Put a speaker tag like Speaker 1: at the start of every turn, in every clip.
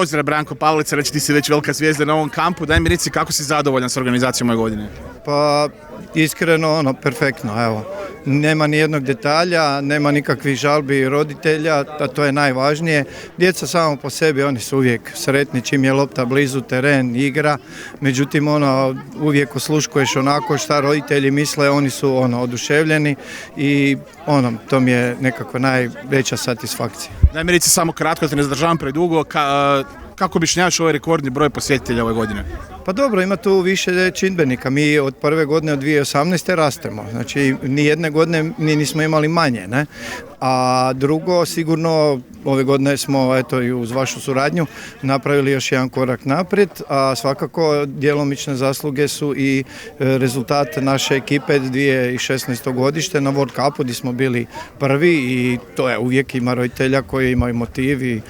Speaker 1: Pozdrav, Branko Pavlica, reći ti si već velika zvijezda na ovom kampu. Daj mi reci kako si zadovoljan s organizacijom ove godine?
Speaker 2: Pa iskreno, perfektno, evo. Nema ni jednog detalja, nema nikakvih žalbi roditelja, a to je najvažnije. Djeca samo po sebi, oni su uvijek sretni čim je lopta blizu, teren, igra. Međutim, uvijek osluškuješ onako šta roditelji misle, oni su oduševljeni i to mi je nekako najveća satisfakcija.
Speaker 1: Daj mi reci samo kratko, da te ne zadržavam predugo, kako objašnjavaš ovaj rekordni broj posjetitelja ove godine?
Speaker 2: Pa dobro, ima tu više čimbenika. Mi od prve godine, od 2018. rastemo. Znači, ni jedne godine nismo imali manje, ne? A drugo, sigurno, ove godine smo, eto i uz vašu suradnju, napravili još jedan korak naprijed, a svakako djelomične zasluge su i rezultat naše ekipe 2016. godište na World Cupu gdje smo bili prvi i to je uvijek ima roditelja koji imaju motiv i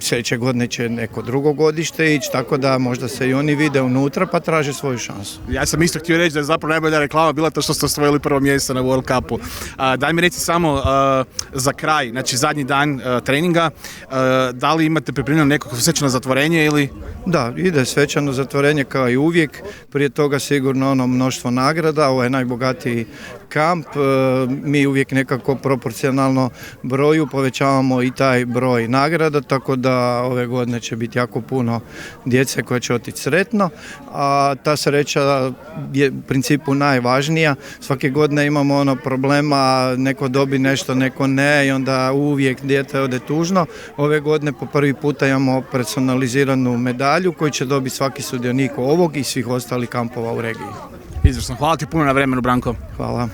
Speaker 2: sljedeće godine će neko drugo godište ići, tako da možda se i oni vide unutra pa traže svoju šansu.
Speaker 1: Ja sam isto htio reći da je zapravo najbolja reklama bila to što ste osvojili prvo mjesto na World Cupu. Daj mi reci samo za kraj, znači zadnji dan treninga, da li imate pripremljeno neko svečano zatvorenje ili?
Speaker 2: Da, ide svečano zatvorenje kao i uvijek, prije toga sigurno mnoštvo nagrada, ovo je najbogatiji kamp, mi uvijek nekako proporcionalno broju povećavamo i taj broj nagrada, tako da ove godine će biti jako puno djece koje će otići sretno, a ta sreća je u principu najvažnija. Svake godine imamo problema, neko dobi nešto, neko ne i onda uvijek dijete ode tužno. Ove godine po prvi puta imamo personaliziranu medalju koju će dobiti svaki sudionik ovog i svih ostalih kampova u regiji.
Speaker 1: Izvrsno, hvala ti puno na vremenu, Branko.
Speaker 2: Hvala.